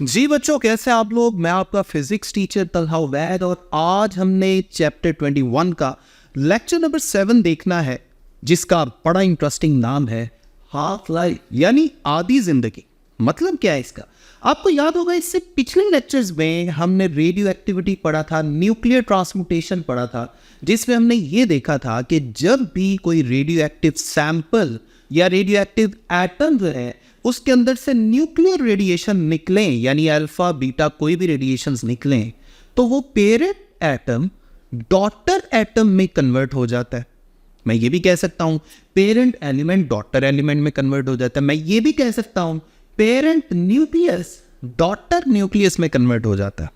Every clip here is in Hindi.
जी बच्चों, कैसे आप लोग। मैं आपका फिजिक्स टीचर तलहा उबैद और आज हमने चैप्टर 21 का लेक्चर नंबर 7 देखना है, जिसका बड़ा इंटरेस्टिंग नाम है हाफ लाइफ यानी आधी जिंदगी। मतलब क्या है इसका? आपको याद होगा, इससे पिछले लेक्चर्स में हमने रेडियो एक्टिविटी पढ़ा था, न्यूक्लियर ट्रांसम्यूटेशन पढ़ा था, जिसमें हमने ये देखा था कि जब भी कोई रेडियो एक्टिव सैंपल या रेडियो एक्टिव एटम जो है उसके अंदर से न्यूक्लियर रेडिएशन निकलें, यानी अल्फा बीटा कोई भी रेडिएशंस निकलें, तो वो पेरेंट एटम डॉटर एटम में कन्वर्ट हो जाता है। मैं ये भी कह सकता हूं पेरेंट एलिमेंट डॉटर एलिमेंट में कन्वर्ट हो जाता है। मैं ये भी कह सकता हूं पेरेंट न्यूक्लियस डॉटर न्यूक्लियस में कन्वर्ट हो जाता है।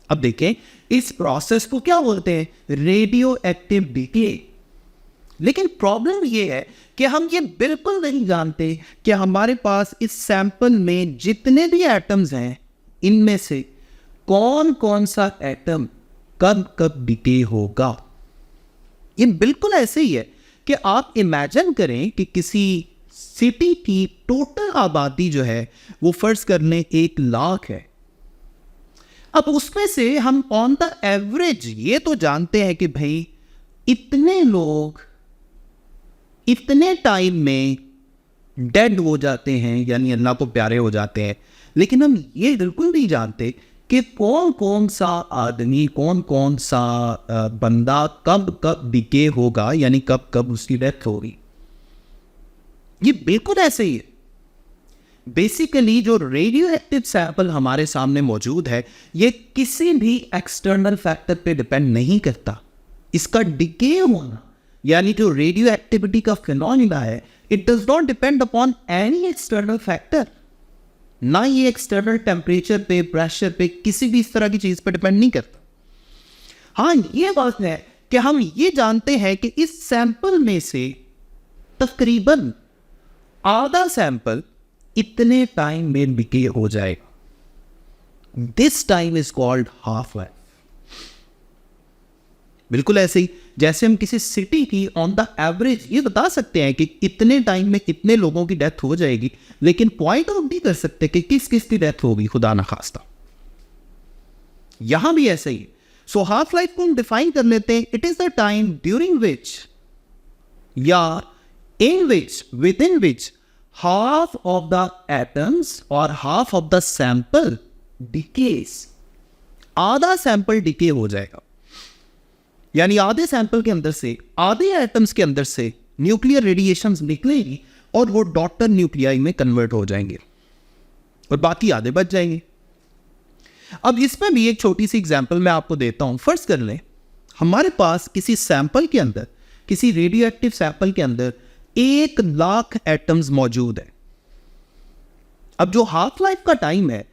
अब देखें, इस प्रोसेस को क्या बोलते हैं? Radio active decay. लेकिन प्रॉब्लम ये है कि हम ये बिल्कुल नहीं जानते कि हमारे पास इस सैंपल में जितने भी एटम्स हैं, इनमें से कौन कौन सा एटम कब कब डिके होगा। ये बिल्कुल ऐसे ही है कि आप इमेजिन करें कि किसी सिटी की टोटल आबादी जो है वो फर्ज कर लें 1 लाख है। अब उसमें से हम ऑन द एवरेज ये तो जानते हैं कि भाई इतने लोग इतने टाइम में डेड हो जाते हैं, यानी अल्लाह को प्यारे हो जाते हैं। लेकिन हम ये बिल्कुल नहीं जानते कि कौन कौन सा आदमी, कौन कौन सा बंदा कब कब डिके होगा, यानी कब कब उसकी डेथ होगी। ये बिल्कुल ऐसे ही है। बेसिकली जो रेडियो एक्टिव सैंपल हमारे सामने मौजूद है, ये किसी भी एक्सटर्नल फैक्टर पे डिपेंड नहीं करता। इसका डिके होना यानी जो रेडियो एक्टिविटी का फिनोमिना है, it does not depend upon any external factor. ना ये एक्सटर्नल टेम्परेचर पे, प्रेशर पे, किसी भी इस तरह की चीज पे डिपेंड नहीं करता। हाँ, ये बात है कि हम ये जानते हैं कि इस सैंपल में से तकरीबन आधा सैंपल इतने टाइम में डिके हो जाएगा। This time is called half life. बिल्कुल ऐसे ही जैसे हम किसी सिटी की ऑन द एवरेज ये बता सकते हैं कि इतने टाइम में इतने लोगों की डेथ हो जाएगी, लेकिन पॉइंट आउट नहीं कर सकते कि किस किस की डेथ होगी, खुदा ना खास्ता। यहां भी ऐसे ही। सो हाफ लाइफ को हम डिफाइन कर लेते हैं, it is the time during which या in which, within which half of the atoms और half of the sample decays. आधा सैंपल डिके हो जाएगा, यानी आधे सैंपल के अंदर से, आधे एटम्स के अंदर से न्यूक्लियर रेडिएशंस निकलेंगी और वो डॉटर न्यूक्लियाई में कन्वर्ट हो जाएंगे और बाकी आधे बच जाएंगे। अब इसमें भी एक छोटी सी एग्जांपल मैं आपको देता हूं। फर्ज कर लें हमारे पास किसी सैंपल के अंदर, किसी रेडियो एक्टिव सैंपल के अंदर 1 लाख एटम्स मौजूद है। अब जो हाफ लाइफ का टाइम है,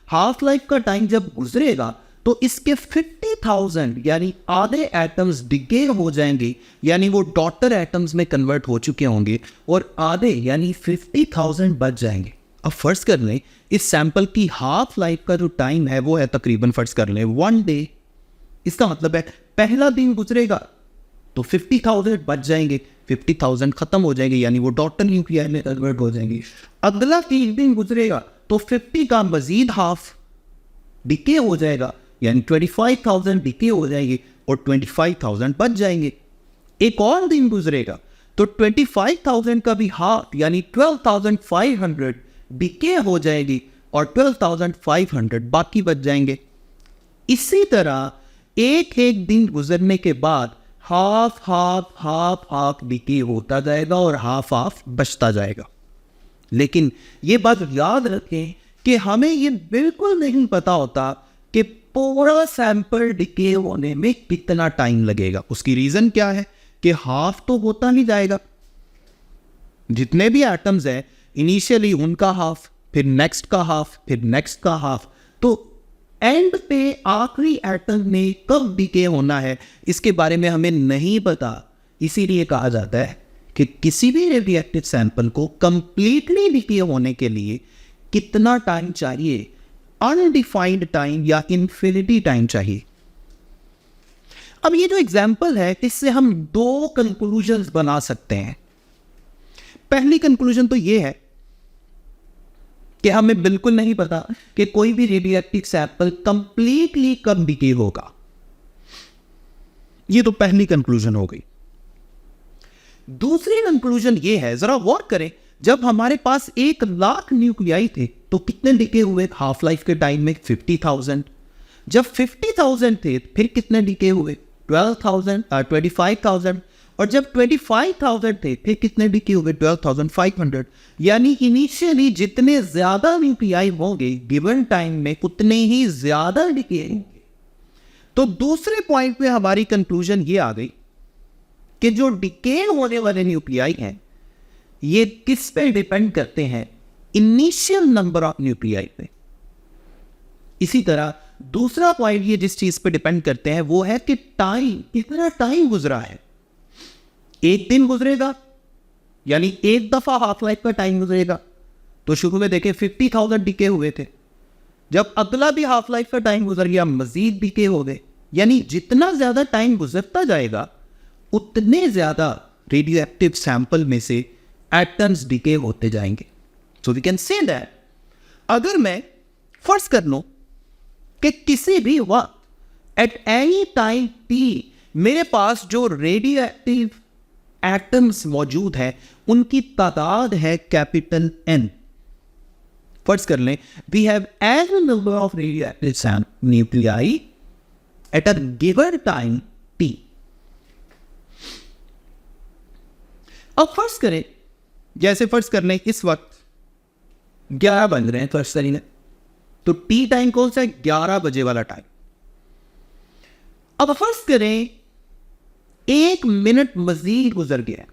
हाफ लाइफ का टाइम जब गुजरेगा तो इसके 50,000 यानी आधे एटम्स डिके हो जाएंगे, यानी वो डॉटर एटम्स में कन्वर्ट हो चुके होंगे और आधे यानी 50,000 बच जाएंगे। अब फर्ज कर लें इस सैंपल की हाफ लाइफ का जो टाइम है वो है तकरीबन, फर्ज कर लें 1 डे। इसका मतलब है पहला दिन गुजरेगा तो 50,000 बच जाएंगे, 50,000 खत्म हो जाएंगे, यानी वो डॉटर न्यूक्लियाई में कन्वर्ट हो जाएंगे। अगला 3 दिन गुजरेगा तो 50 का मजीद हाफ डिके हो जाएगा, यानी 25,000 डिके हो जाएंगे और 25,000 बच जाएंगे। एक और दिन गुजरेगा तो 25,000 का भी हाफ यानी 12,500 डिके हो जाएगी और 12,500 बाकी बच जाएंगे। इसी तरह एक एक दिन गुजरने के बाद half half half half decay होता जाएगा और हाफ हाफ बचता जाएगा। लेकिन ये बात याद रखें कि हमें ये बिल्कुल नहीं पता होता कि पूरा सैंपल डिके होने में कितना टाइम लगेगा। उसकी रीजन क्या है कि हाफ तो होता नहीं जाएगा। जितने भी एटम्स हैं इनिशियली उनका हाफ, फिर नेक्स्ट का हाफ, फिर नेक्स्ट का हाफ, तो एंड पे आखिरी एटम ने कब डिके होना है इसके बारे में हमें नहीं पता। इसीलिए कहा जाता है कि किसी भी रेडियोएक्टिव सैंपल को कंप्लीटली डिके होने के लिए कितना टाइम चाहिए, अनडिफाइंड टाइम या इन्फिनिटी टाइम चाहिए। अब ये जो एग्जाम्पल है इससे हम 2 कंक्लूजन्स बना सकते हैं। पहली कंक्लूजन तो ये है कि हमें बिल्कुल नहीं पता कि कोई भी रेडियो एक्टिव सैंपल कंप्लीटली कब डिके होगा। ये तो पहली कंक्लूजन हो गई। दूसरी कंक्लूजन ये है, जरा गौर करें, जब हमारे पास 1,00,000 न्यूक्लियाई थे तो कितने डिके हुए हाफ लाइफ के टाइम में? 50,000। जब 50,000 थे फिर कितने डिके हुए? 12,000 25,000। और जब 25,000 थे फिर कितने डिके हुए? 12,500। यानी इनिशियली जितने ज्यादा न्यूक्लियाई होंगे गिवन टाइम में उतने ही ज्यादा डिके होंगे। तो दूसरे पॉइंट पे हमारी कंक्लूजन ये आ गई कि जो डिके होने वाले न्यूक्लियाई हैं ये किस पे डिपेंड करते हैं? इनिशियल नंबर ऑफ न्यूक्लियाई पे। इसी तरह दूसरा पॉइंट ये जिस चीज पे डिपेंड करते हैं वो है कि टाइम, कितना टाइम गुजरा है। एक दिन गुजरेगा यानी एक दफा हाफ लाइफ का टाइम गुजरेगा, तो शुरू में देखें 50,000 डिके हुए थे, जब अगला भी हाफ लाइफ का टाइम गुजर गया मजीद डिके हो गए। यानी जितना ज्यादा टाइम गुजरता जाएगा उतने ज्यादा रेडियो एक्टिव सैंपल में से एटम्स डिके होते जाएंगे। So we can say that अगर मैं फर्ज कर लूं कि किसी भी वक्त एट एनी टाइम टी मेरे पास जो रेडियो एक्टिव एटम्स मौजूद हैं उनकी तादाद है कैपिटल एन। फर्ज कर लें we have N number of radio active nuclei at a given time T. अब फर्ज करें, जैसे फर्ज कर लें इस वक्त 11 बज रहे हैं फर्ज करें, तो टी टाइम कौन सा है? 11 बजे वाला टाइम। अब फर्ज करें 1 मिनट मजीद गुजर गया।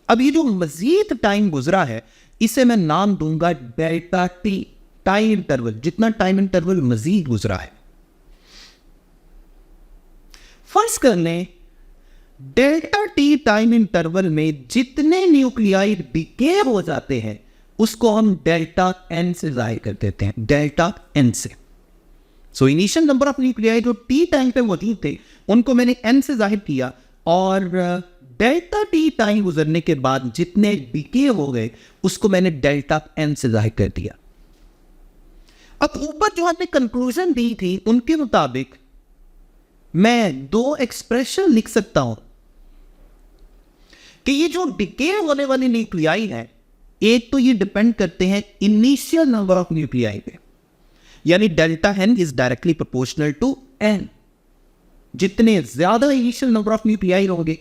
अब ये जो मजीद टाइम गुजरा है इसे मैं नाम दूंगा डेल्टा टी, टाइम इंटरवल, जितना टाइम इंटरवल मजीद गुजरा है। फर्ज कर लें डेल्टा टी टाइम इंटरवल में जितने न्यूक्लियाई डिके हो जाते हैं उसको हम डेल्टा एन से जाहिर कर देते हैं, डेल्टा एन से। So initial number of nuclei जो टी टाइम पे मौजूद थे उनको मैंने एन से जाहिर किया, और डेल्टा टी टाइम गुजरने के बाद जितने डिके हो गए उसको मैंने डेल्टा एन से जाहिर कर दिया। अब ऊपर जो हमने कंक्लूजन दी थी उनके मुताबिक मैं 2 एक्सप्रेशन लिख सकता हूं कि ये जो डिके होने वाली न्यूक्लियाई है, एक तो ये डिपेंड करते हैं इनिशियल नंबर ऑफ न्यूक्लियाई पे, यानी delta N is directly proportional to N. जितने ज्यादा इनिशियल नंबर ऑफ न्यूक्लियाई होंगे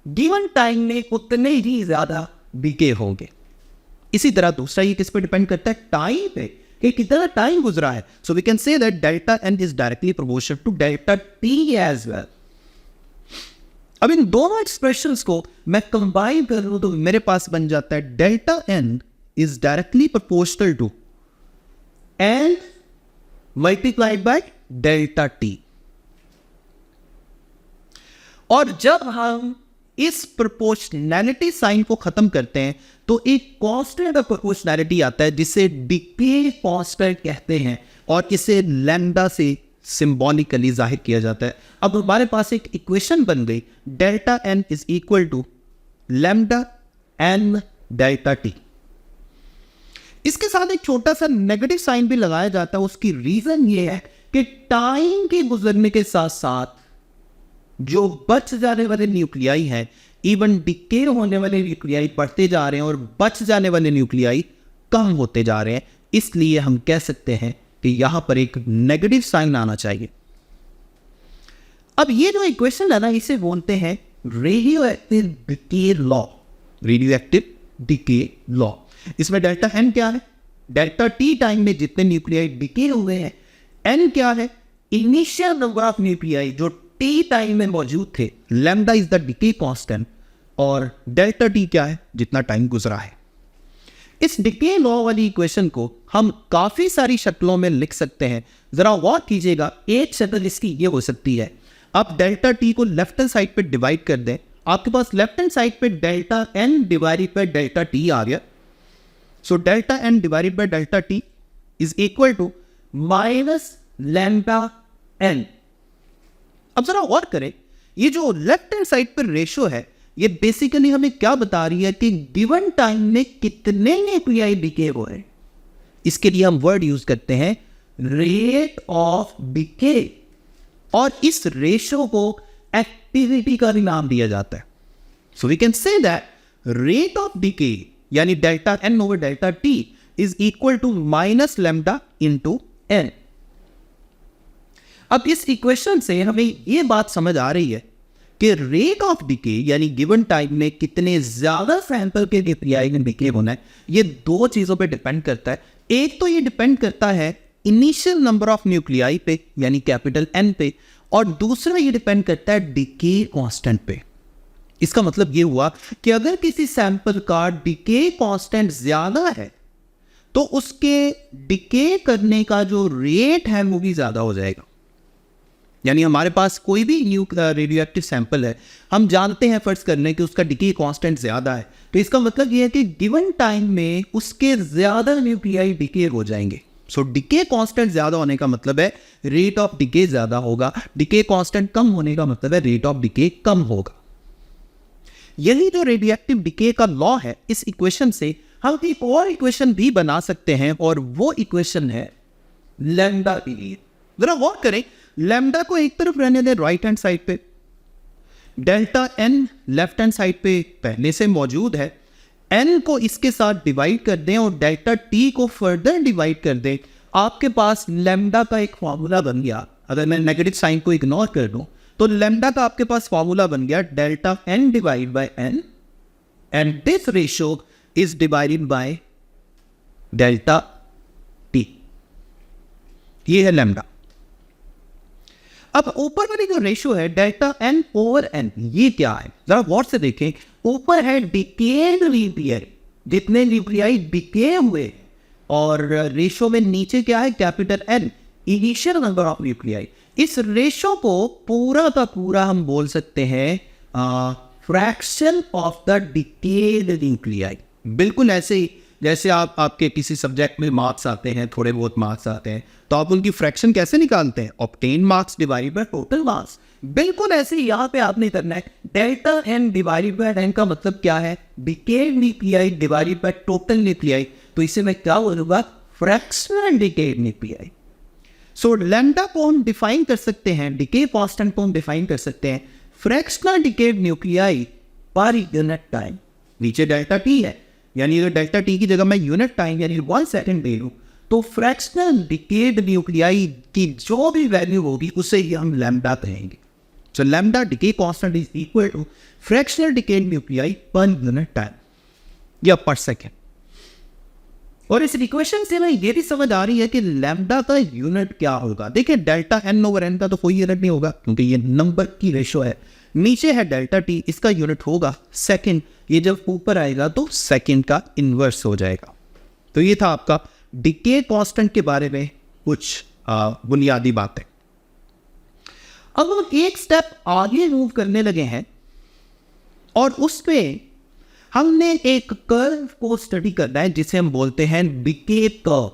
गिवन टाइम में उतने ही ज्यादा डिके होंगे। इसी तरह दूसरा ये किस पे डिपेंड करता है? टाइम पे, कि कितना टाइम गुजरा है। So we can say that delta N is directly proportional to delta T as well. अब इन दोनों एक्सप्रेशंस को मैं कंबाइन कर लूं तो मेरे पास बन जाता है delta N is directly proportional to N multiplied by delta T. और जब हम इस प्रोपोर्शनैलिटी साइन को खत्म करते हैं तो एक कांस्टेंट ऑफ प्रोपोर्शनैलिटी आता है जिसे डिके कांस्टेंट कहते हैं, और इसे लैम्डा से सिंबॉलिकली जाहिर किया जाता है। अब हमारे पास एक इक्वेशन बन गई, delta N is equal to lambda N delta T. इसके साथ एक छोटा सा नेगेटिव साइन भी लगाया जाता है। उसकी रीजन ये है कि टाइम के गुजरने के साथ साथ जो बच जाने वाले न्यूक्लियाई हैं, इवन डिके होने वाले न्यूक्लियाई बढ़ते जा रहे हैं और बच जाने वाले न्यूक्लियाई कम होते जा रहे हैं। इसलिए हम कह सकते हैं कि यहां पर एक नेगेटिव साइन आना चाहिए। अब ये जो इक्वेशन है ना, इसे बोलते हैं radio active decay law, radio active decay law. इसमें डेल्टा एन क्या है? डेल्टा टी टाइम में जितने न्यूक्लियाई डिके हुए हैं। एन क्या है? इनिशियल नंबर ऑफ न्यूक्लियाई जो टी टाइम में मौजूद थे। Lambda is the decay constant, और डेल्टा टी क्या है? जितना टाइम गुजरा है। इस डिके लॉ वाली इक्वेशन को हम काफी सारी शक्लों में लिख सकते हैं। जरा गौर कीजिएगा, एक शक्ल इसकी ये हो सकती है, आप डेल्टा टी को लेफ्ट हैंड साइड पे डिवाइड कर दें, आपके पास लेफ्ट हैंड साइड पे delta N divided by delta T आ गया। So delta N divided by delta T is equal to minus lambda N. अब जरा गौर करें, ये जो लेफ्ट हैंड साइड पर रेशियो है ये बेसिकली हमें क्या बता रही है कि गिवन टाइम में कितने न्यूक्लियाई डिके हो रहे हैं। इसके लिए हम वर्ड यूज करते हैं रेट ऑफ डिके, और इस रेशो को एक्टिविटी का भी नाम दिया जाता है. So we can say that rate of decay यानी delta N over delta T is equal to minus lambda into N. अब इस इक्वेशन से हमें यह बात समझ आ रही है कि रेट ऑफ डिके यानी गिवन टाइम में कितने ज्यादा सैंपल के न्यूक्लियाई में डिके होना है, ये दो चीजों पे डिपेंड करता है. एक तो ये डिपेंड करता है इनिशियल नंबर ऑफ न्यूक्लियाई पे यानी कैपिटल एन पे, और दूसरा ये डिपेंड करता है डिके कांस्टेंट पे. इसका मतलब ये हुआ कि अगर किसी सैंपल का डिके कांस्टेंट ज्यादा है तो उसके डिके करने का जो रेट है वो भी ज्यादा हो जाएगा. यानी हमारे पास कोई भी रेडियो एक्टिव सैंपल है, हम जानते हैं फर्ज करने कि उसका डिके कांस्टेंट ज्यादा है, तो इसका मतलब यह है कि गिवन टाइम में उसके ज्यादा न्यूक्लियाई डिके हो जाएंगे. सो डिके कांस्टेंट ज्यादा होने का मतलब है रेट ऑफ डिके ज्यादा होगा, डिके कांस्टेंट कम होने का मतलब है रेट ऑफ डिके कम होगा. यही जो रेडियो एक्टिव डिके का लॉ है, इस इक्वेशन से हम एक और इक्वेशन भी बना सकते हैं, और वो इक्वेशन है लैम्डा के लिए. जरा गौर करें, लैम्डा को एक तरफ रहने दें राइट हैंड साइड पे, delta N left hand side पे पहले से मौजूद है, एन को इसके साथ डिवाइड कर दें और डेल्टा टी को फर्दर डिवाइड कर दें. आपके पास लैम्डा का एक फॉर्मूला बन गया. अगर मैं नेगेटिव साइन को इग्नोर कर दूं तो लैम्डा का आपके पास फॉर्मूला बन गया delta N divide by N, and this ratio is divided by delta T. ये है लैम्डा. अब ऊपर वाली जो रेशियो है डेल्टा एन ओवर एन, ये क्या है जरा गौर से देखें. ऊपर है डिकेड न्यूक्लियाई, जितने न्यूक्लियाई डिके हुए, और रेशियो में नीचे क्या है capital N, initial number of nuclei. इस रेशियो को पूरा का पूरा हम बोल सकते हैं fraction of the decayed nuclei. बिल्कुल ऐसे ही जैसे आपके किसी सब्जेक्ट में मार्क्स आते हैं, थोड़े बहुत मार्क्स आते हैं, तो आप उनकी फ्रैक्शन कैसे निकालते हैं, obtain marks divided by total marks. बिल्कुल ऐसे ही यहाँ पे आपने करना है. Delta N divided by N का मतलब क्या है, decayed nuclei divided by total nuclei. तो इसे मैं क्या बोलूंगा, fractional decayed nuclei. So lambda को हम डिफाइन कर सकते हैं, डिके कांस्टेंट को हम डिफाइन कर सकते हैं fractional decayed nuclei per unit time. नीचे डेल्टा टी है, यानी अगर डेल्टा टी की जगह मैं यूनिट टाइम यानी 1 सेकंड दे लूं तो फ्रैक्शनल डिकेड न्यूक्लियाई की जो भी वैल्यू होगी उसे ही हम लैम्डा कहेंगे. So lambda decay constant is equal to fractional decayed nuclei per unit time या पर सेकंड. और इस इक्वेशन से हमें ये भी समझ आ रही है कि लैम्डा का यूनिट क्या होगा. देखिए डेल्टा एन ओवर एन का तो कोई यूनिट नहीं होगा क्योंकि ये नंबर की रेशो है. नीचे है डेल्टा टी, इसका यूनिट होगा सेकंड. ये जब ऊपर आएगा तो सेकंड का इन्वर्स हो जाएगा. तो ये था आपका डिके कांस्टेंट के बारे में कुछ बुनियादी बातें. अब हम एक स्टेप आगे मूव करने लगे हैं और उसमें हमने एक कर्व को स्टडी करना है जिसे हम बोलते हैं डिके कर्व.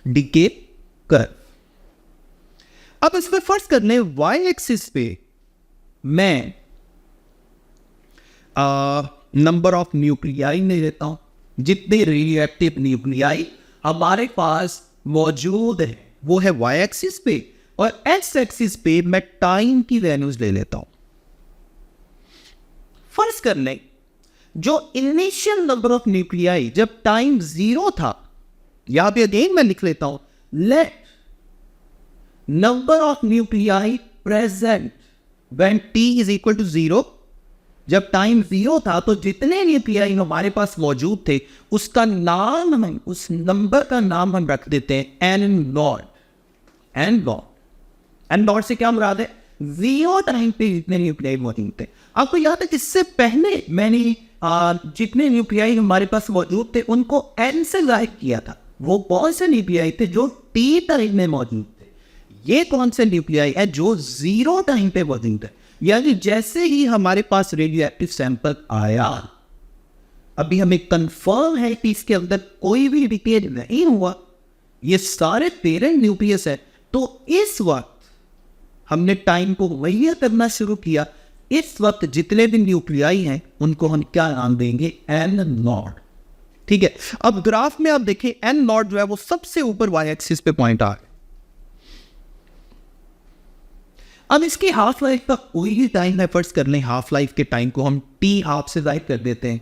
Decay curve. अब इसमें फर्स्ट करने वाई एक्सिस पे मैं नंबर ऑफ न्यूक्लियाई ले लेता हूं, जितने रेडियो एक्टिव न्यूक्लियाई हमारे पास मौजूद है वो है वाई एक्सिस पे, और एक्स एक्सिस पे मैं टाइम की वैल्यूज ले लेता हूं. फर्ज कर लें जो इनिशियल नंबर ऑफ न्यूक्लियाई जब टाइम 0 था, यहां पे अगेन मैं लिख लेता हूं let number of nuclei present when T is equal to 0. जब टाइम 0 था तो जितने न्यूक्लियाई हमारे पास मौजूद थे उसका नाम हम उस नंबर का नाम हम रख देते हैं एन नॉट. एन नॉट से क्या मुराद है, 0 टाइम पे जितने न्यूक्लियाई मौजूद थे. आपको याद है इससे पहले मैंने जितने न्यूक्लियाई हमारे पास मौजूद थे उनको एन से जाहिर किया था. वो कौन से न्यूक्लियाई थे जो टी टाइम में मौजूद थे. ये कौन से न्यूक्लियाई है जो 0 टाइम पे मौजूद है. यानी जैसे ही हमारे पास रेडियो एक्टिव सैंपल आया, अभी हमें कंफर्म है कि इसके अंदर कोई भी डिके नहीं हुआ, ये सारे पेरेंट न्यूक्लियस है. तो इस वक्त हमने टाइम को मुहैया करना शुरू किया. इस वक्त जितने भी न्यूक्लियाई हैं उनको हम क्या नाम देंगे, एन नॉट. ठीक है, अब ग्राफ में आप देखें एन नॉट जो है वो सबसे ऊपर वाई एक्सिस पे पॉइंट आ रहा है। अब इसकी हाफ लाइफ का कोई भी टाइम है, फर्ज कर लें हाफ लाइफ के टाइम को हम टी हाफ से जाहिर कर देते हैं।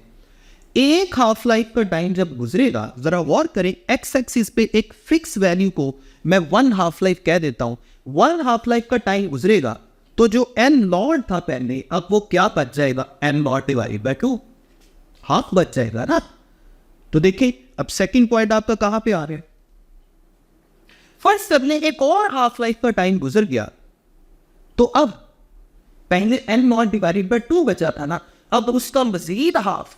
एक हाफ लाइफ का टाइम जब गुजरेगा, जरा गौर करें, एक्स एक्सिस पे एक फिक्स वैल्यू को मैं 1 हाफ लाइफ कह देता हूं। 1 हाफ लाइफ का टाइम गुजरेगा तो जो एन नॉट था पहले, अब वो क्या बच जाएगा, N not divided by 2, half बच जाएगा ना। तो देखिए अब सेकंड पॉइंट आपका कहां पे आ रहा है। फर्स्ट सबने एक और हाफ लाइफ का टाइम गुजर गया, तो अब पहले एन नॉट डिवाइडेड बाय 2 बचा था ना, अब उसका मजीद हाफ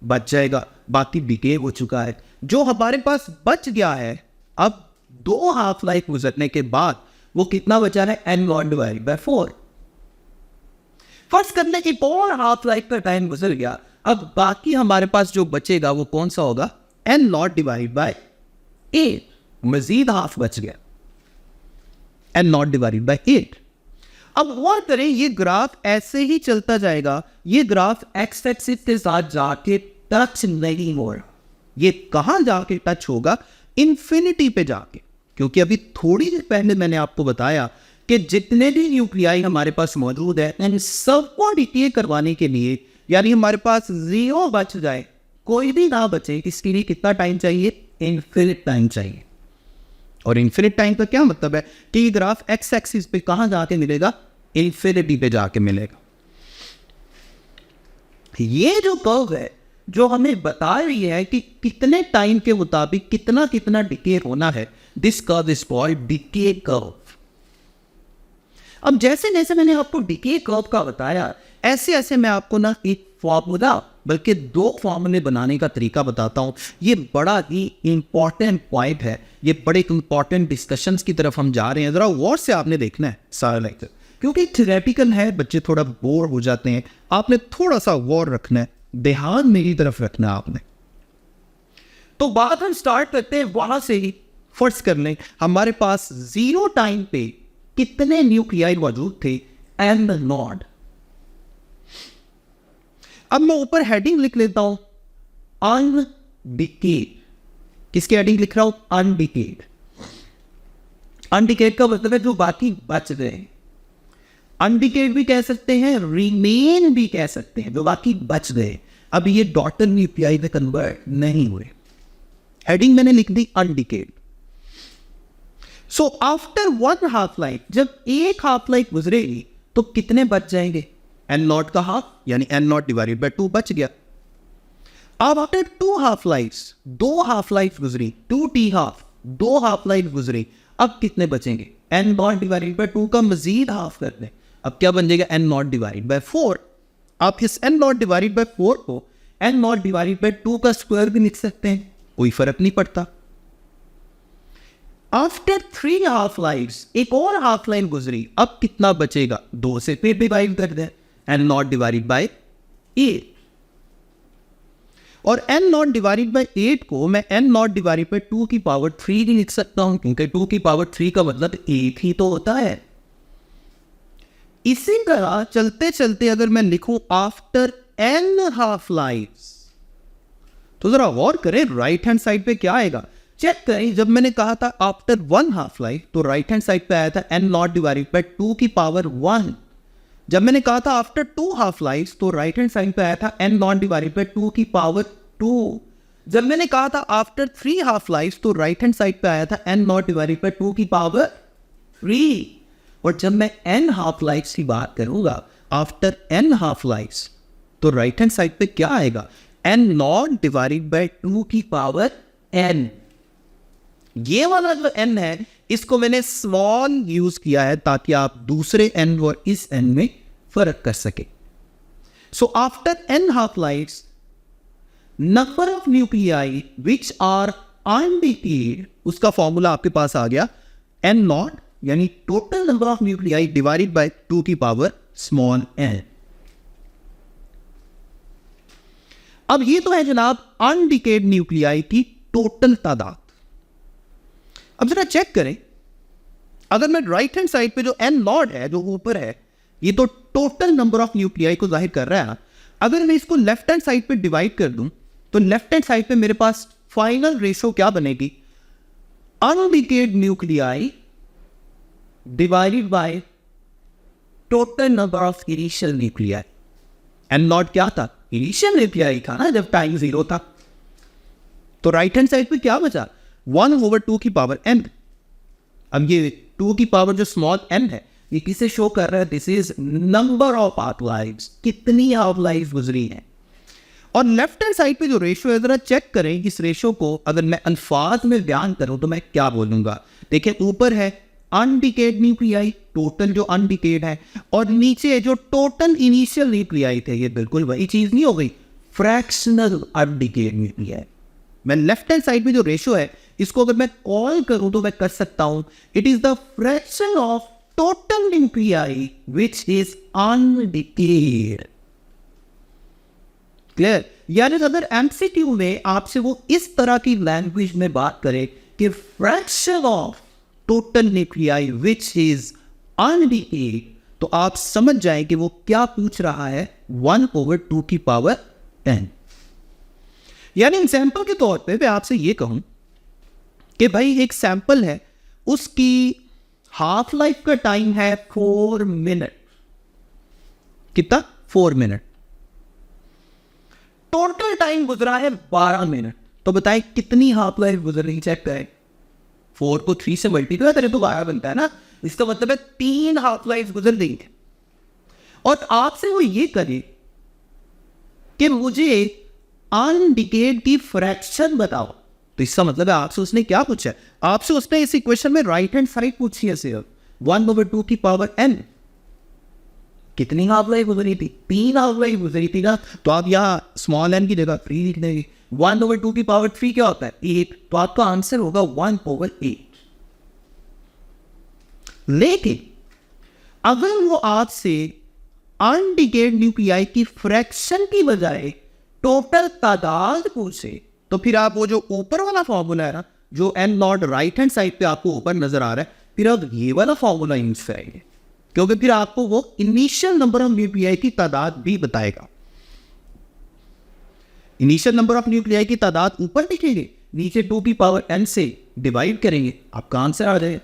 बच जाएगा, बाकी डिके हो चुका है। जो हमारे पास बच गया है अब 2 हाफ लाइफ गुजरने के बाद वो कितना बचा है, N not divided by 4। First करने की और हाफ लाइफ का टाइम गुजर गया, अब बाकी हमारे पास जो बचेगा वो कौन सा होगा, एन नॉट डिवाइडेड बाय 8, मजीद हाफ बच गया, एन नॉट डिवाइडेड बाय 8। अब गौर करें ये ग्राफ ऐसे ही चलता जाएगा, ये ग्राफ एक्स एक्सिस के साथ जाके टच नहीं हो रहा। ये कहां जाके टच होगा, इन्फिनिटी पे जाके, क्योंकि अभी थोड़ी देर पहले मैंने आपको बताया कि जितने भी न्यूक्लियाई हमारे पास मौजूद है इन सबको डिके करवाने के लिए, यानी हमारे पास 0 बच जाए, कोई भी ना बचे, इसके लिए कितना टाइम चाहिए, इन्फिनिट टाइम चाहिए। और इन्फिनिट टाइम का क्या मतलब है कि ये ग्राफ एक्स एक्सिस पे कहां जाके मिलेगा, इन्फिनिटी पे जाके मिलेगा। ये जो कर्व है जो हमें बता रही है कि कितने टाइम के मुताबिक कितना कितना डिके होना है, this curve is called decay curve. अब जैसे जैसे मैंने आपको डिके कर्व का बताया, ऐसे ऐसे मैं आपको ना एक फॉर्मूला बल्कि 2 फॉर्मूले बनाने का तरीका बताता हूं। ये बड़ा ही इंपॉर्टेंट पॉइंट है, ये बड़े इंपॉर्टेंट डिस्कशंस की तरफ हम जा रहे हैं। जरा गौर से आपने देखना है सारा लेक्चर, क्योंकि थ्योरेटिकल है, बच्चे थोड़ा बोर हो जाते हैं, आपने थोड़ा सा गौर रखना है, ध्यान मेरी तरफ रखना है आपने। तो बात हम स्टार्ट करते हैं वहां से ही। फर्स्ट कर लें हमारे पास 0 टाइम पे कितने न्यूक्लियाई मौजूद थे, एन नॉट। अब मैं ऊपर हेडिंग लिख लेता हूं, अनडिकेड। किसकी हेडिंग लिख रहा हूं, अनडिकेड। अनडिकेड का मतलब है जो बाकी बच गए। अनडिकेड भी कह सकते हैं, रिमेन भी कह सकते हैं, जो बाकी बच गए, अब ये डॉटर न्यूक्लियाई में कन्वर्ट नहीं हुए। हेडिंग मैंने लिख दी अनडिकेड। सो आफ्टर 1 हाफ लाइफ, जब एक हाफ लाइफ गुजरेगी तो कितने बच जाएंगे, एन नॉट का हाफ, यानी एन नॉट डिवाइडेड बाय 2 बच गया। अब after 2 half life, 2 half life गुजरी, 2 टी हाफ, 2 हाफ लाइफ गुजरी, अब कितने बचेंगे, एन नॉट डिवाइडेड बाय 2 का मजीद हाफ कर दें, अब क्या बन जाएगा, एन नॉट डिवाइडेड बाय 4। आप इस एन नॉट डिवाइडेड बाय 4 को एन नॉट डिवाइडेड बाय 2 का स्क्वायर भी लिख सकते हैं, कोई फर्क नहीं पड़ता। आफ्टर 3 हाफ लाइफ्स, एक और हाफ लाइन गुजरी, अब कितना बचेगा, 2 से फिर डिवाइड कर दें, एन नॉट डिवाइडेड बाय 8। और एन नॉट डिवाइडेड बाय 8 को मैं एन नॉट डिवाइडेड बाय 2 की पावर 3 भी लिख सकता हूं, क्योंकि 2 की पावर 3 का मतलब 8 ही तो होता है। इसी तरह चलते चलते अगर मैं लिखूं आफ्टर एन हाफ लाइफ्स, तो जरा गौर करें राइट हैंड साइड पे क्या आएगा, चेक करें। जब मैंने कहा था आफ्टर 1 हाफ लाइफ, तो राइट हैंड साइड पे आया था एन नॉट डिवाइडेड बाय 2 की पावर 1। जब मैंने कहा था आफ्टर 2 हाफ लाइफ, तो राइट हैंड साइड पे आया था एन नॉट डिवाइडेड बाय 2 की पावर 2। जब मैंने कहा था आफ्टर 3 हाफ लाइफ, तो राइट हैंड साइड पे आया था एन नॉट डिवाइडेड बाय 2 की पावर 3। और जब मैं एन हाफ लाइफ की बात करूंगा आफ्टर एन हाफ लाइफ, तो राइट हैंड साइड पे क्या आएगा, एन नॉट डिवाइडेड बाय 2 की पावर n। ये वाला जो n है इसको मैंने स्मॉल यूज किया है ताकि आप दूसरे n और इस n में फर्क कर सके। So after n half lives, number of nuclei which are undecayed, उसका फॉर्मूला आपके पास आ गया, n नॉट यानी total number of nuclei divided by 2 की पावर स्मॉल n। अब ये तो है जनाब अनडिकेड न्यूक्लियाई की टोटल तादाद। अब जरा चेक करें, अगर मैं राइट हैंड साइड पे जो n नॉट है जो ऊपर है, ये तो टोटल नंबर ऑफ न्यूक्लियाई को जाहिर कर रहा है। अगर मैं इसको लेफ्ट हैंड साइड पे डिवाइड कर दूं तो लेफ्ट हैंड साइड पे मेरे पास फाइनल रेशो क्या बनेगी, undecayed nuclei divided by total number of initial nuclei. N naught क्या था, इनिशियल न्यूक्लियाई था ना जब टाइम 0 था। तो राइट हैंड साइड पे क्या बचा, 1/2 की पावर n। अब ये 2 की पावर जो स्मॉल n है ये किसे शो कर रहा है, this is number of half lives, कितनी हाफ लाइफ गुजरी है। और लेफ्ट हैंड साइड पे जो रेशियो है जरा चेक करें, इस रेशियो को अगर मैं अल्फाज में बयान करूं तो मैं क्या बोलूंगा। देखिए ऊपर है अनडिकेड न्यूक्लियाई, टोटल जो अनडिकेड है, और नीचे जो टोटल इनिशियल न्यूक्लियाई थे, ये बिल्कुल वही चीज नहीं हो गई, फ्रैक्शनल अनडिकेड न्यूक्लियाई। मैं लेफ्ट हैंड साइड में जो रेशियो है इसको अगर मैं कॉल करूं तो मैं कर सकता हूं, it is the fraction of total nuclei which is undecayed. Clear? यानी अगर एमसीक्यू में आपसे वो इस तरह की लैंग्वेज में बात करे कि fraction of total nuclei which is undecayed, तो आप समझ जाए कि वो क्या पूछ रहा है, 1/2 की पावर n। यानी एग्जाम्पल के तौर पे मैं आपसे ये कहूं कि भाई एक सैंपल है, उसकी हाफ लाइफ का टाइम है 4 मिनट। कितना? 4 मिनट। टोटल टाइम गुजरा है 12 मिनट। तो बताएं कितनी हाफ लाइफ गुजर रही, चेक करें। 4 को 3 से मल्टीप्लाई करें तो 12 बनता है ना, इसका मतलब है 3 हाफ लाइफ गुजर रही है। और आपसे वो ये करे कि मुझे अनडिकेड की फ्रैक्शन बताओ, तो इसका मतलब है आपसे उसने क्या पूछा है, आपसे उसने इस इक्वेशन में राइट हैंड साइड पूछी है सिर्फ 1/2 की पावर n। कितनी हाफ लाइफ गुजरी थी? 3 हाफ लाइफ गुजरी थी ना। तो आप यहाँ स्मॉल n की जगह 3 लिख देंगे। 1/2 की पावर 3 क्या होता है? 8। तो आपका आंसर होगा 1/8। लेकिन अगर वो आपसे अनडिकेड न्यूक्लियाई की फ्रैक्शन की बजाय टोटल तादाद पूछे, तो फिर आप वो जो ऊपर वाला फॉर्मूला है ना, जो n not right hand side पे आपको ऊपर नजर आ रहा है, फिर आप ये वाला फॉर्मूला यूज करेंगे, क्योंकि फिर आपको वो इनिशियल नंबर ऑफ न्यूक्लियाई की तादाद भी बताएगा। इनिशियल नंबर ऑफ न्यूक्लियाई की तादाद ऊपर लिखेंगे, नीचे 2 की पावर n से डिवाइड करेंगे, आपका आंसर आ जाएगा।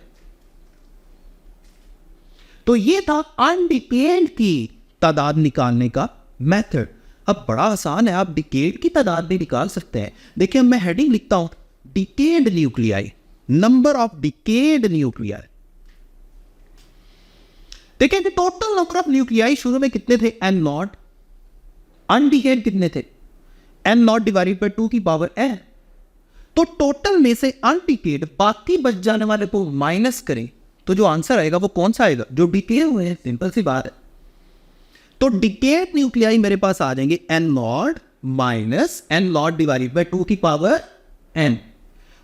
तो ये था अनडिकेड की तादाद निकालने का मेथड। अब बड़ा आसान है, आप डिकेड की तादाद भी निकाल सकते हैं। देखिए मैं हेडिंग लिखता हूं, decade nuclei, number of decade nuclei. देखिए टोटल नंबर ऑफ न्यूक्लियाई शुरू में कितने थे, n नॉट। अनडिकेड कितने थे, n नॉट डिवाइडेड बाय 2 की पावर n। तो टोटल में से अनडिकेड बाकी बच जाने वाले को माइनस करें तो जो आंसर आएगा वो कौन सा आएगा, जो डिके हुए हैं। सिंपल सी बात है। तो डिकेड न्यूक्लियाई मेरे पास आ जाएंगे n not minus n not divided by 2 की पावर n।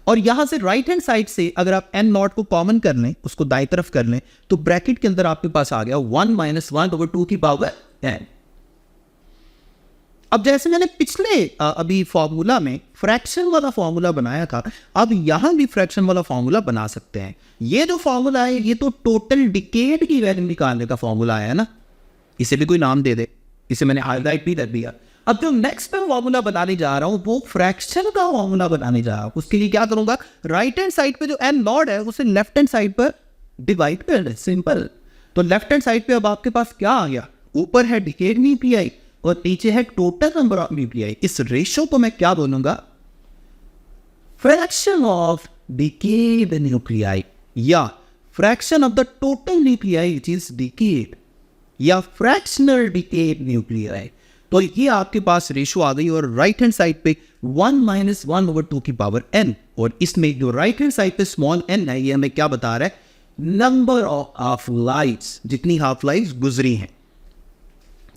और यहां से राइट हैंड साइड से अगर आप n नॉट को कॉमन कर लें, उसको दाई तरफ कर लें, तो ब्रैकेट के अंदर आपके पास आ गया 1 - 1/2 की पावर n। अब जैसे मैंने पिछले अभी फॉर्मूला में फ्रैक्शन वाला फॉर्मूला बनाया था, अब यहां भी फ्रैक्शन वाला फॉर्मूला बना सकते हैं। ये जो फॉर्मूला है ये तो टोटल डिकेड की वैल्यू निकालने का फॉर्मूला है ना, इसे भी कोई नाम दे दे, इसे मैंने हाईलाइट भी कर दिया। अब जो नेक्स्ट पे फॉर्मूला बनाने जा रहा हूं वो फ्रैक्शन का फॉर्मूला बनाने जा रहा हूं। उसके लिए क्या करूंगा, राइट हैंड साइड पे जो n नॉट है उसे लेफ्ट हैंड साइड पर डिवाइड कर दे, सिंपल। तो लेफ्ट हैंड साइड पे अब आपके पास क्या आ गया, ऊपर है डिकेड न्यूक्लियाई और नीचे है टोटल नंबर ऑफ न्यूक्लियाई। इस रेशियो को मैं क्या बोलूंगा, फ्रैक्शन ऑफ डिकेड न्यूक्लियाई, या fraction of the total nuclei which is decade, या फ्रैक्शनल डिकेड न्यूक्लियाई। तो ये आपके पास रेशियो आ गई और राइट हैंड साइड पे 1 - 1/2 की पावर n, और इसमें जो राइट हैंड साइड पे स्मॉल n है ये हमें क्या बता रहा है, नंबर ऑफ हाफ लाइफ्स, जितनी हाफ लाइफ्स गुजरी हैं।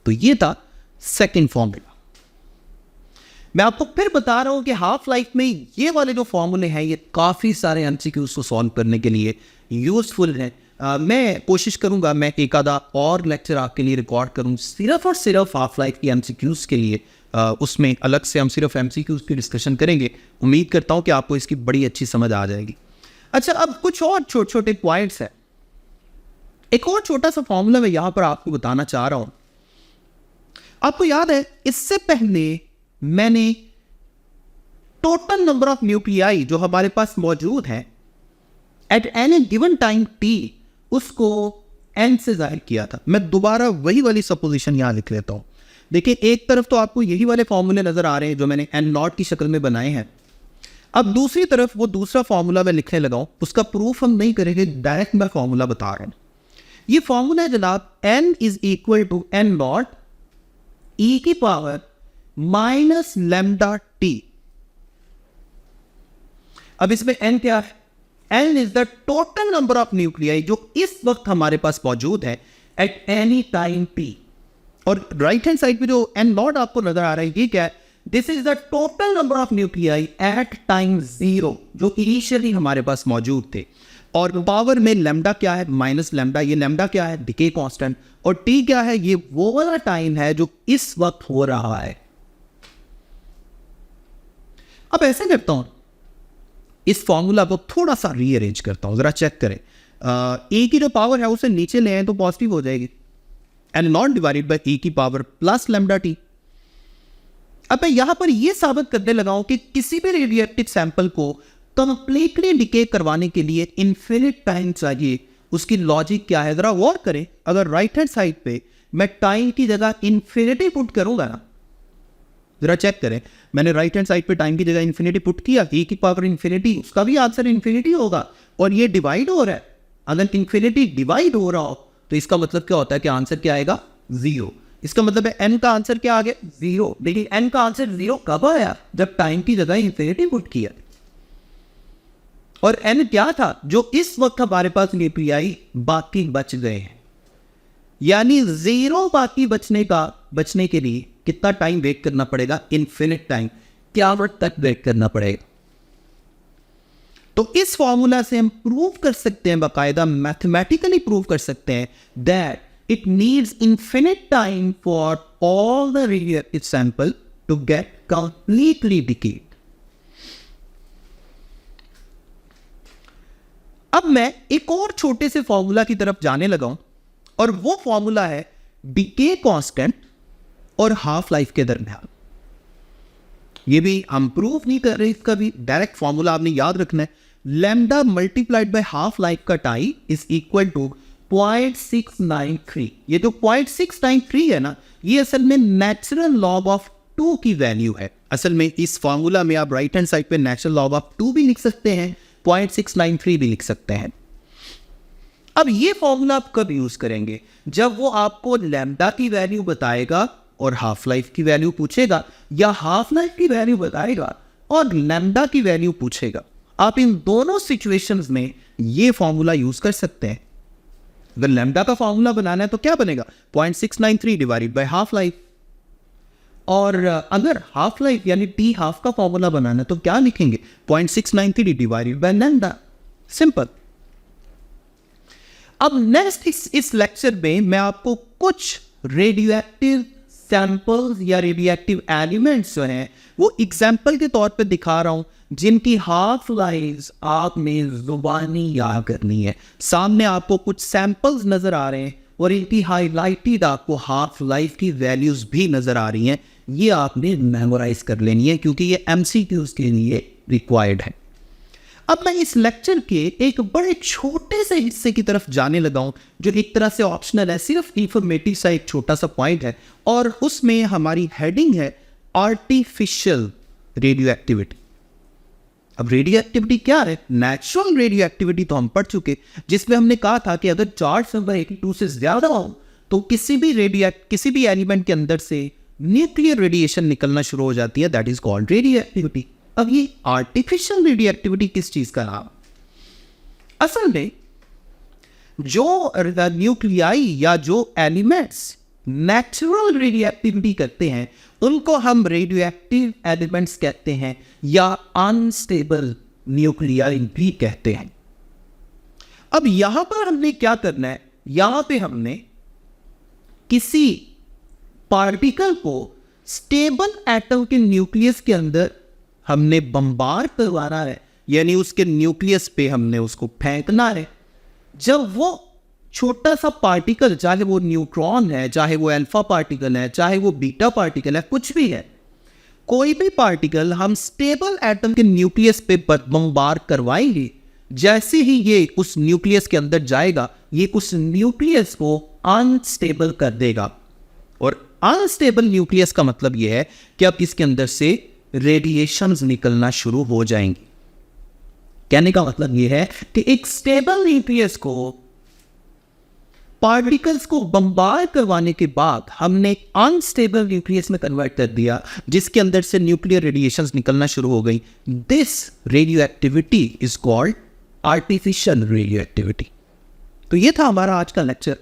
तो ये था सेकंड फॉर्मूला। मैं आपको फिर बता रहा हूं कि हाफ लाइफ में ये वाले जो फॉर्मूले हैं ये काफ़ी सारे एमसीक्यूज को सॉल्व करने के लिए यूजफुल हैं। मैं कोशिश करूंगा मैं एक आधा और लेक्चर आपके लिए रिकॉर्ड करूं सिर्फ और सिर्फ हाफ लाइफ की एमसीक्यूज के लिए। उसमें अलग से हम सिर्फ एमसीक्यूज की डिस्कशन करेंगे। उम्मीद करता हूं कि आपको इसकी बड़ी अच्छी समझ आ जाएगी। अच्छा, अब कुछ और छोटे छोटे पॉइंट्स हैं। एक और छोटा सा फॉर्मूला मैं यहां पर आपको बताना चाह रहा हूं। आपको याद है इससे पहले मैंने टोटल नंबर ऑफ न्यूक्लियाई जो हमारे पास मौजूद है at any given time T, उसको n से जाहिर किया था। मैं दोबारा वही वाली सपोजिशन यहाँ लिख लेता हूँ। देखिए, एक तरफ तो आपको यही वाले फॉर्मूले नजर आ रहे हैं जो मैंने n नॉट की शक्ल में बनाए हैं। अब दूसरी तरफ वो दूसरा फॉर्मूला मैं लिखने लगाऊं, उसका प्रूफ हम नहीं करेंगे, डायरेक्ट मैं फॉर्मूला बता रहे हैं। ये फॉर्मूला है जनाब, n is equal to n not e की पावर माइनस लैम्डा टी। अब इसमें n क्या है? n is the total number of nuclei जो इस वक्त हमारे पास मौजूद है एट एनी टाइम p। और राइट हैंड साइड पे जो n नॉट आपको नजर आ रहा है, ये क्या है? This is the total number of nuclei at time 0 जो इनिशियली हमारे पास मौजूद थे। और पावर में लैम्डा क्या है? Minus lambda. ये लैम्डा क्या है? Decay constant. और t क्या है? ये वो वाला टाइम है जो इस वक्त हो रहा है। अब ऐसे करता हूं, इस फॉर्मूला को थोड़ा सा रीअरेंज करता हूं, जरा चेक करें। ए की जो पावर है उसे नीचे ले आए तो पॉजिटिव हो जाएगी, and not divided bye e की पावर प्लस लैम्डा टी। अब मैं यहां पर यह साबित करने लगा हूं कि किसी भी रेडियोएक्टिव सैंपल को कंप्लीटली डिके करवाने के लिए इन्फिनिट टाइम चाहिए। उसकी लॉजिक क्या है जरा गौर करें। अगर राइट हैंड साइड पे मैं टाइम की जगह इन्फिनिटी पुट करूंगा ना, जरा चेक करें, मैंने राइट हैंड साइड पे टाइम की जगह इन्फिनिटी पुट किया, e की पावर इन्फिनिटी, उसका भी आंसर इन्फिनिटी होगा। और ये डिवाइड हो रहा है, अगर इन्फिनिटी डिवाइड हो रहा हो तो इसका मतलब क्या होता है कि आंसर क्या आएगा? 0। इसका मतलब है n का आंसर क्या आ गया? 0। लेकिन n का आंसर 0 कब आया? जब टाइम की जगह इन्फिनिटी पुट किया। और n क्या था? जो इस वक्त हमारे पास न्यूक्लियाई बाकी बच गए हैं। यानी 0 बाकी बचने के लिए कितना टाइम वेट करना पड़ेगा? इन्फिनिट टाइम, क़यामत तक वेट करना पड़ेगा। तो इस फॉर्मूला से हम प्रूव कर सकते हैं, बाकायदा मैथमेटिकली प्रूव कर सकते हैं that it needs infinite time for all the radioactive sample to get completely decayed. अब मैं एक और छोटे से फॉर्मूला की तरफ जाने लगा हूं, और वो फॉर्मूला है डिके कांस्टेंट और हाफ लाइफ के दरमियान। ये भी हम प्रूफ नहीं कर रहे, इसका भी डायरेक्ट फॉर्मूला आपने याद रखना है। Lambda multiplied by half life का टाइम इज इक्वल टू 0.693। ये जो 0.693 है ना, ये असल में नेचुरल लॉग ऑफ 2 की वैल्यू है। असल में इस फॉर्मूला में आप राइट हैंड साइड पे नेचुरल लॉग ऑफ 2 भी लिख सकते हैं, 0.693 भी लिख सकते हैं। अब ये फॉर्मूला आप कब यूज करेंगे? जब वो आपको लैम्डा की वैल्यू बताएगा और हाफ लाइफ की वैल्यू पूछेगा, या हाफ लाइफ की वैल्यू बताएगा और लैम्डा की वैल्यू पूछेगा। आप इन दोनों सिचुएशंस में ये फॉर्मूला यूज कर सकते हैं। अगर लैम्डा का फॉर्मूला बनाना है तो क्या बनेगा? 0.693 डिवाइडेड बाय हाफ लाइफ। और अगर हाफ लाइफ यानी टी हाफ का फॉर्मूला बनाना है तो क्या लिखेंगे? 0.693 डिवाइडेड बाय लैम्डा। सिंपल। अब नेक्स्ट इस लेक्चर में मैं आपको कुछ रेडियोएक्टिव सैंपल्स या रेडियोएक्टिव एलिमेंट्स जो हैं वो एग्जाम्पल के तौर पे दिखा रहा हूं, जिनकी हाफ लाइफ आपने जुबानी याद करनी है। सामने आपको कुछ सैंपल्स नजर आ रहे हैं और इनकी हाईलाइटेड आपको हाफ लाइफ की वैल्यूज भी नजर आ रही हैं। ये आपने मेमोराइज कर लेनी है क्योंकि ये एमसीक्यूज के लिए रिक्वायर्ड है। अब मैं इस लेक्चर के एक बड़े छोटे से हिस्से की तरफ जाने लगा हूं जो एक तरह से ऑप्शनल है, सिर्फ इंफॉर्मेटिव सा एक छोटा सा पॉइंट है, और उसमें हमारी हेडिंग है आर्टिफिशियल रेडियो एक्टिविटी। अब रेडियो एक्टिविटी क्या है? नेचुरल रेडियो एक्टिविटी तो हम पढ़ चुके, जिसमें हमने कहा था कि अगर चार्ज नंबर 82 से ज्यादा हो तो किसी भी एलिमेंट के अंदर से न्यूक्लियर रेडिएशन निकलना शुरू हो जाती है, that is called radio activity. अब ये आर्टिफिशियल रेडियो एक्टिविटी किस चीज का नाम? असल में जो न्यूक्लियाई या जो एलिमेंट्स नेचुरल रेडियो एक्टिविटी करते हैं उनको हम रेडियो एक्टिव एलिमेंट्स कहते हैं या अनस्टेबल न्यूक्लियाई भी कहते हैं। अब यहां पर हमने क्या करना है? यहां पे हमने किसी पार्टिकल को स्टेबल एटम के न्यूक्लियस के अंदर हमने बम्बार्ड करवाना है, यानी उसके न्यूक्लियस पे हमने उसको फेंकना है। जब वो छोटा सा पार्टिकल, चाहे वो न्यूट्रॉन है, चाहे वो अल्फा पार्टिकल है, चाहे वो बीटा पार्टिकल है, कुछ भी है, कोई भी पार्टिकल हम स्टेबल एटम के न्यूक्लियस पे बमबार करवाएंगे, जैसे ही ये उस न्यूक्लियस के अंदर जाएगा, ये उस न्यूक्लियस को अनस्टेबल कर देगा। और अनस्टेबल न्यूक्लियस का मतलब यह है कि अब इसके अंदर से रेडिएशंस निकलना शुरू हो जाएंगी। कहने का मतलब यह है कि एक स्टेबल न्यूक्लियस को पार्टिकल्स को बमबार करवाने के बाद हमने अनस्टेबल न्यूक्लियस में कन्वर्ट कर दिया, जिसके अंदर से न्यूक्लियर रेडिएशंस निकलना शुरू हो गई। This radio activity is called artificial radio activity. तो ये था हमारा आज का लेक्चर।